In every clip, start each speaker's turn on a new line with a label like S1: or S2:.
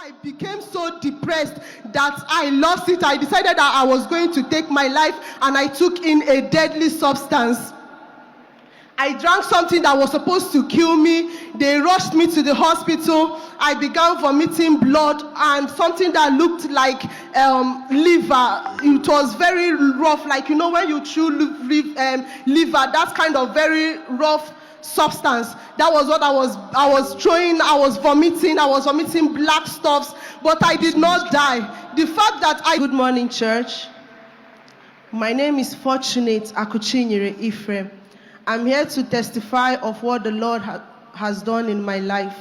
S1: I became so depressed that I lost it. I decided that I was going to take my life, and I took in a deadly substance. I drank something that was supposed to kill me. They rushed me to the hospital. I began vomiting blood and something that looked like liver. It was very rough, like when you chew liver, that's kind of very rough substance. That was what I was throwing. I was vomiting black stuffs, but I did not die. The fact that Good morning, church. My name is Fortunate Akuchinyere Ephraim. I'm here to testify of what the Lord has done in my life.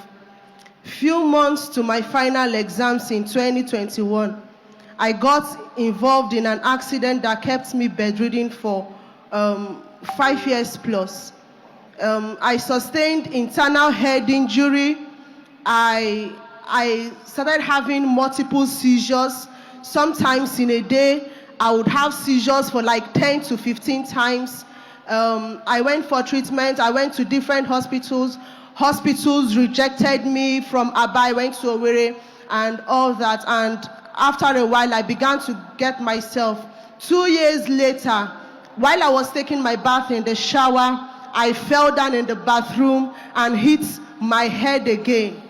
S1: Few months to my final exams in 2021, I got involved in an accident that kept me bedridden for 5 years plus. I sustained internal head injury. I started having multiple seizures. Sometimes in a day, I would have seizures for like 10 to 15 times. I went for treatment. I went to different hospitals. Hospitals rejected me. From Aba, I went to Owerri and all that. And after a while, I began to get myself. 2 years later, while I was taking my bath in the shower, I fell down in the bathroom and hit my head again.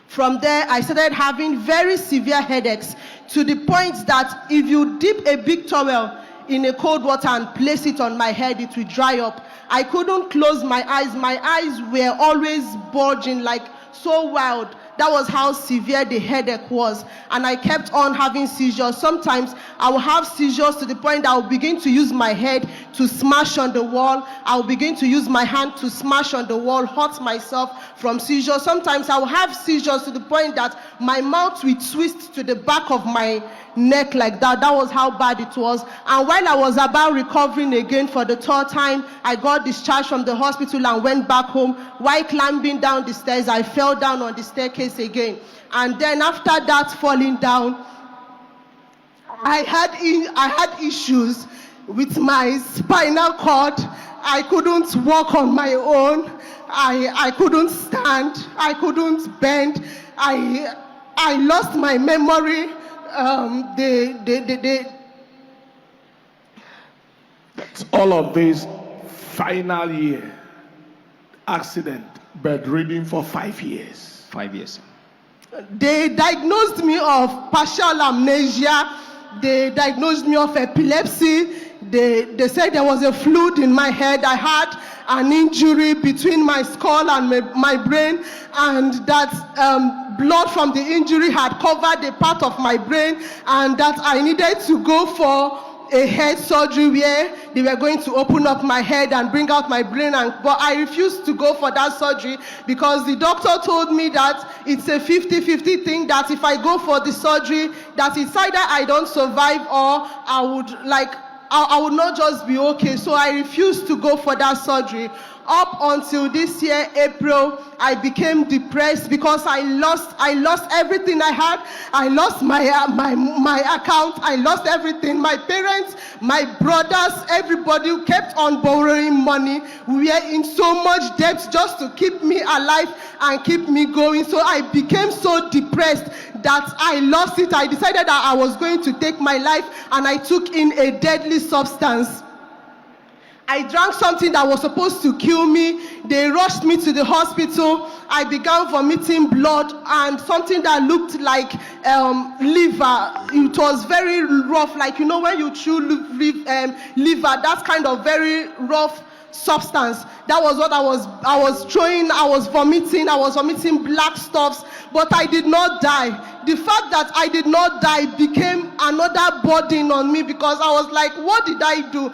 S1: From there, I started having very severe headaches, to the point that if you dip a big towel in a cold water and place it on my head, it will dry up. I couldn't close my eyes. My eyes were always bulging, like so wild. That was how severe the headache was. And I kept on having seizures. Sometimes I will have seizures to the point that I will begin to use my head to smash on the wall. I will begin to use my hand to smash on the wall, hurt myself from seizures. Sometimes I will have seizures to the point that my mouth will twist to the back of my neck like that. That was how bad it was. And while I was about recovering again for the third time, I got discharged from the hospital and went back home. While climbing down the stairs, I fell down on the staircase again. And then after that falling down, I had issues with my spinal cord. I couldn't walk on my own. I couldn't stand. I couldn't bend. I lost my memory.
S2: All of this final year accident, bedridden for 5 years.
S3: 5 years.
S1: They diagnosed me of partial amnesia. They diagnosed me of epilepsy. They said there was a fluid in my head. I had an injury between my skull and my brain, and that blood from the injury had covered a part of my brain, and that I needed to go for a head surgery where they were going to open up my head and bring out my brain. But I refused to go for that surgery because the doctor told me that it's a 50-50 thing, that if I go for the surgery, that it's either I don't survive or I would not just be okay. So I refused to go for that surgery. Up until this year, April, I became depressed because I lost everything I had. I lost my account. I lost everything. My parents, my brothers, everybody who kept on borrowing money. We were in so much debt just to keep me alive and keep me going. So I became so depressed that I lost it. I decided that I was going to take my life, and I took in a deadly substance. I drank something that was supposed to kill me. They rushed me to the hospital. I began vomiting blood and something that looked like liver. It was very rough, like when you chew liver, that's kind of very rough substance. That was what I was throwing. I was vomiting black stuffs, but I did not die. The fact that I did not die became another burden on me, because I was like, what did I do?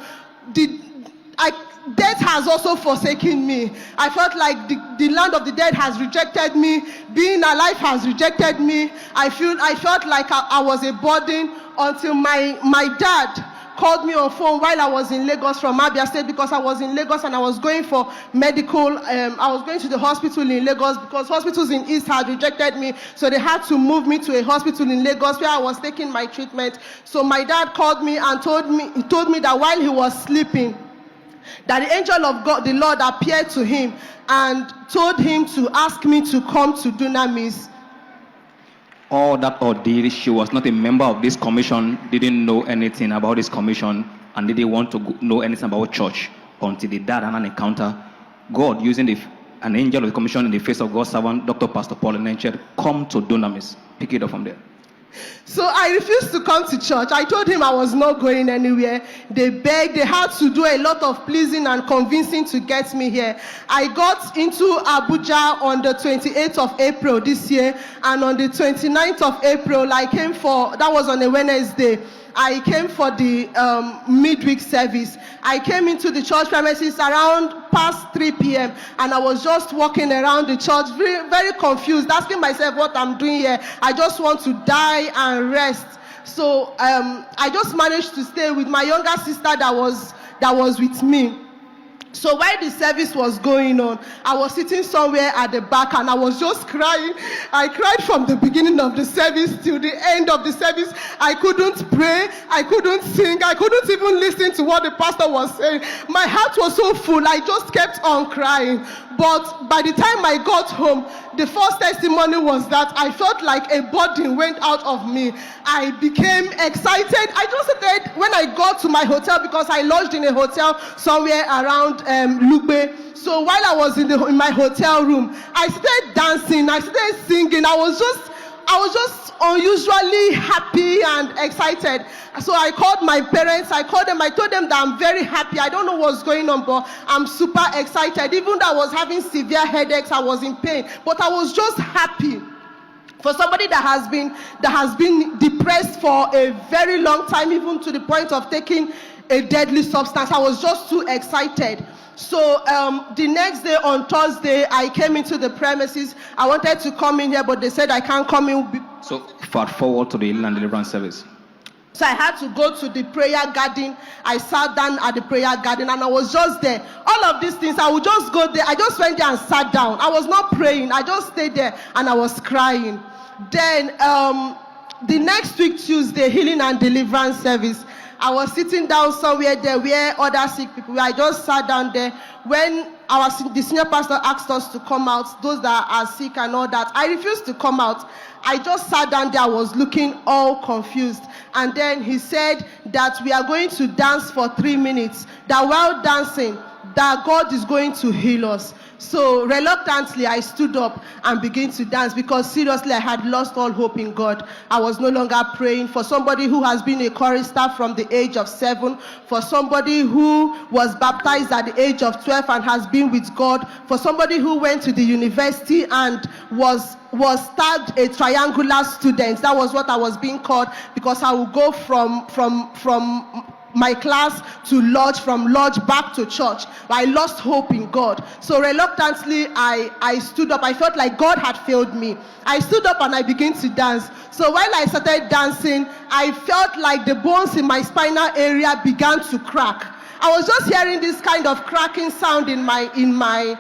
S1: Death has also forsaken me. I felt like the land of the dead has rejected me. Being alive has rejected me. I felt like I was a burden, until my dad called me on phone while I was in Lagos from Abia State, because I was in Lagos and I was going for medical. I was going to the hospital in Lagos because hospitals in East had rejected me. So they had to move me to a hospital in Lagos where I was taking my treatment. So my dad called me and told me that while he was sleeping, that the angel of God, the Lord, appeared to him and told him to ask me to come to Dunamis.
S3: all that ordeal, she was not a member of this commission, didn't know anything about this commission, and didn't want to know anything about church until the dad had an encounter. God, using an angel of the commission in the face of God's servant, Dr. Pastor Paul Enenche, come to Dunamis. Pick it up from there.
S1: So I refused to come to church. I told him I was not going anywhere. They begged. They had to do a lot of pleasing and convincing to get me here. I got into Abuja on the 28th of April this year, and on the 29th of April, I came for, that was on a Wednesday, I came for the midweek service. I came into the church premises around past 3 p.m. and I was just walking around the church, very, very confused, asking myself what I'm doing here. I just want to die and rest. So I just managed to stay with my younger sister that was with me. So while the service was going on, I was sitting somewhere at the back and I was just crying. I cried from the beginning of the service till the end of the service. I couldn't pray, I couldn't sing, I couldn't even listen to what the pastor was saying. My heart was so full, I just kept on crying. But by the time I got home, the first testimony was that I felt like a burden went out of me. I became excited. I just started, when I got to my hotel, because I lodged in a hotel somewhere around Lugbe. So while I was in my hotel room, I started dancing, I started singing. I was just unusually happy and excited. So I called my parents, I told them that I'm very happy. I don't know what's going on, but I'm super excited. Even though I was having severe headaches, I was in pain, but I was just happy. For somebody that has been depressed for a very long time, even to the point of taking a deadly substance, I was just too excited. So the next day, on Thursday, I came into the premises. I wanted to come in here, but they said I can't come in.
S3: So fast forward to the healing and deliverance service.
S1: So I had to go to the prayer garden. I sat down at the prayer garden and I was just there. All of these things, I would just go there. I just went there and sat down. I was not praying. I just stayed there and I was crying. Then the next week, Tuesday, healing and deliverance service, I was sitting down somewhere there where other sick people were. I just sat down there. When the senior pastor asked us to come out, those that are sick and all that, I refused to come out. I just sat down there. I was looking all confused. And then he said that we are going to dance for 3 minutes, that while dancing, that God is going to heal us. So reluctantly, I stood up and began to dance, because seriously, I had lost all hope in God. I was no longer praying. For somebody who has been a chorister from the age of 7, for somebody who was baptized at the age of 12 and has been with God, for somebody who went to the university and was tagged a triangular student. That was what I was being called, because I would go from my class to lodge, from lodge back to church. I lost hope in God. So reluctantly, I stood up. I felt like God had failed me. I stood up and I began to dance. So while I started dancing, I felt like the bones in my spinal area began to crack. I was just hearing this kind of cracking sound in my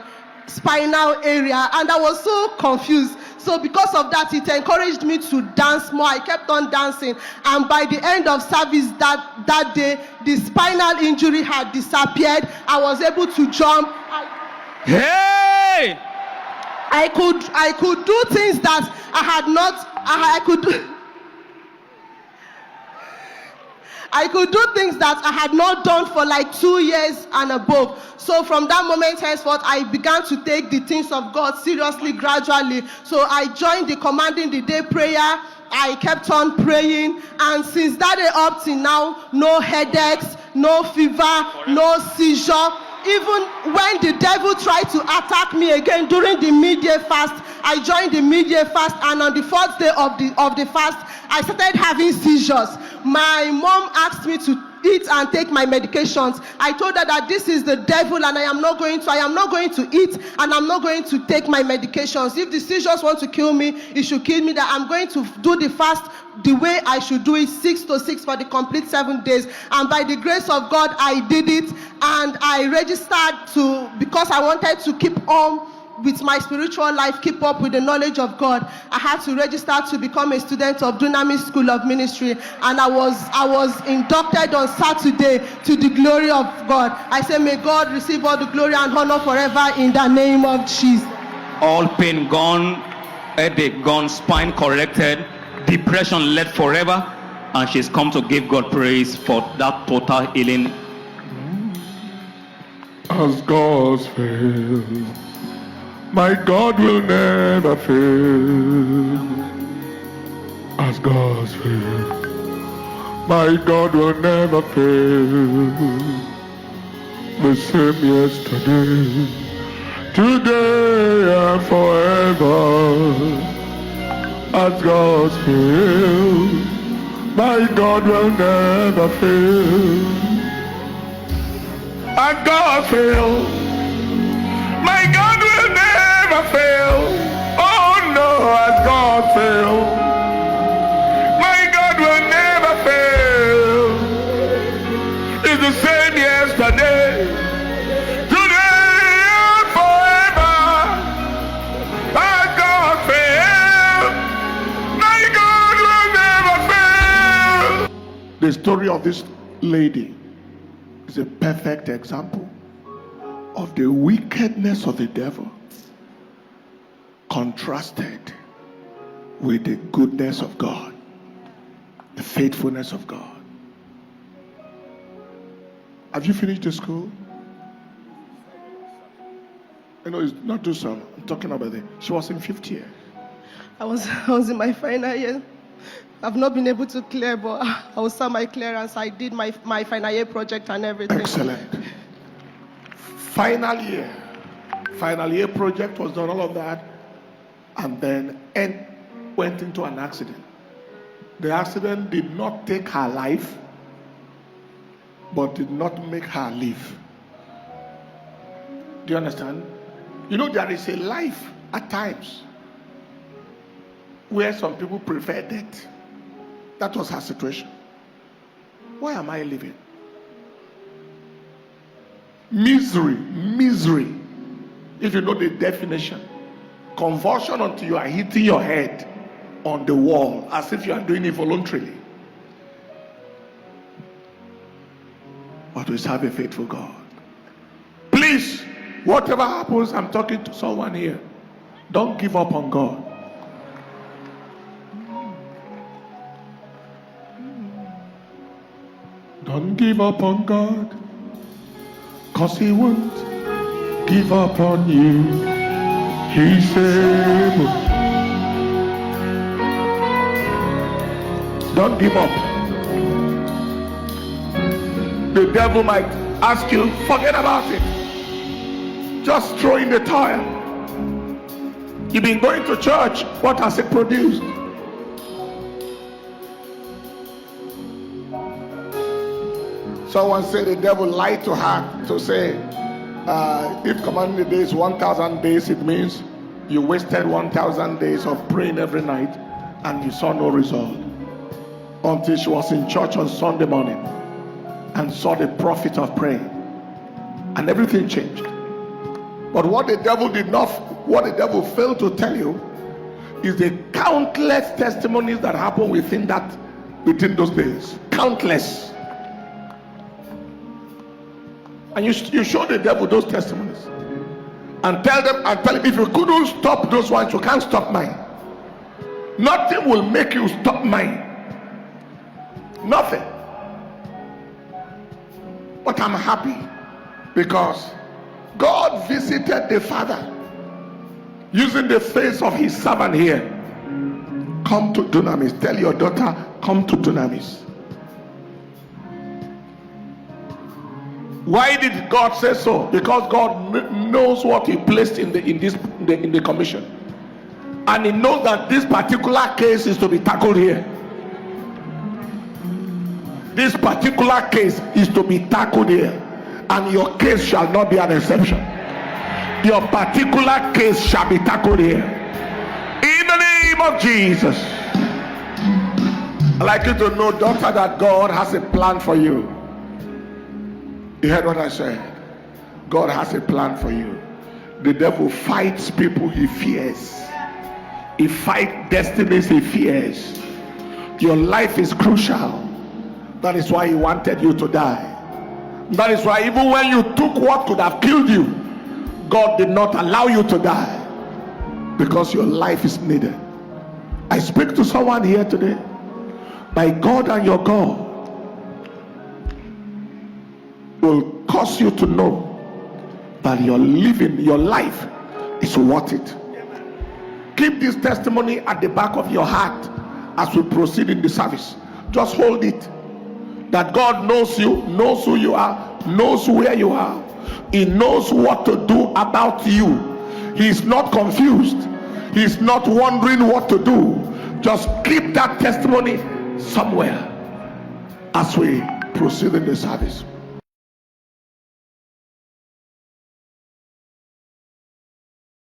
S1: spinal area, and I was so confused. So because of that, it encouraged me to dance more. I kept on dancing, and by the end of service that day, the spinal injury had disappeared. I was able to jump. I could do things that I could do things that I had not done for like 2 years and above. So from that moment henceforth, I began to take the things of God seriously, gradually. So I joined the Commanding the Day prayer. I kept on praying. And since that day up till now, no headaches, no fever, no seizure. Even when the devil tried to attack me again during the midday fast, I joined the midday fast, and on the 4th day of the fast, I started having seizures. My mom asked me to eat and take my medications. I told her that this is the devil, and I am not going to eat, and I'm not going to take my medications. If the seizures want to kill me, it should kill me. That I'm going to do the fast the way I should do it, 6 to 6 for the complete 7 days. And by the grace of God, I did it, and I registered because I wanted to keep on with my spiritual life, keep up with the knowledge of God. I had to register to become a student of Dunamis School of Ministry, and I was inducted on Saturday, to the glory of God. I say, may God receive all the glory and honor forever in the name of Jesus.
S3: All pain gone, headache gone, spine corrected, depression left forever, and she's come to give God praise for that total healing.
S2: As God's fail, my God will never fail. As God's fail, my God will never fail. The same yesterday, today and forever. As God's fail, my God will never fail. As God fail, my God will never fail. Oh no, as God fail, my God will never fail. It's the same yesterday, today and forever. As God fail, my God will never fail. The story of this lady is a perfect example of the wickedness of the devil contrasted with the goodness of God, the faithfulness of God. Have you finished the school? No, it's not too soon. I'm talking about she was in 5th year.
S1: I was in my final year. I've not been able to clear, but I will start my clearance. I did my final year project and everything.
S2: Excellent. Final year project was done, all of that, and then went into an accident. The accident did not take her life, but did not make her live. Do you understand? You know, there is a life at times where some people prefer death. That was her situation. Why am I living? Misery. If you know the definition, convulsion until you are hitting your head on the wall as if you are doing it voluntarily. But we serve a faithful God. Please, whatever happens, I'm talking to someone here. Don't give up on God. Don't give up on God, 'cause He won't give up on you. He's able. Don't give up. The devil might ask you, forget about it. Just throw in the towel. You've been going to church. What has it produced? Someone said the devil lied to her to say, if commanding the day is 1,000 days, it means you wasted 1,000 days of praying every night and you saw no result. Until she was in church on Sunday morning and saw the profit of praying. And everything changed. But what the devil failed to tell you is the countless testimonies that happened within those days. Countless. And you show the devil those testimonies and tell him, if you couldn't stop those ones, you can't stop mine. Nothing will make you stop mine. Nothing. But I'm happy because God visited the father using the face of his servant here. Come to Dunamis. Tell your daughter, come to Dunamis. Why did God say so? Because God knows what He placed in the commission, and He knows that this particular case is to be tackled here. This particular case is to be tackled here, and your case shall not be an exception. Your particular case shall be tackled here. In the name of Jesus. I'd like you to know, daughter, that God has a plan for you. You heard what I said? God has a plan for you. The devil fights people he fears. He fights destinies he fears. Your life is crucial. That is why he wanted you to die. That is why even when you took what could have killed you, God did not allow you to die, because your life is needed. I speak to someone here today. My God and your God will cause you to know that your life is worth it. Keep this testimony at the back of your heart as we proceed in the service. Just hold it. That God knows you, knows who you are, knows where you are. He knows what to do about you. He is not confused. He is not wondering what to do. Just keep that testimony somewhere as we proceed in the service.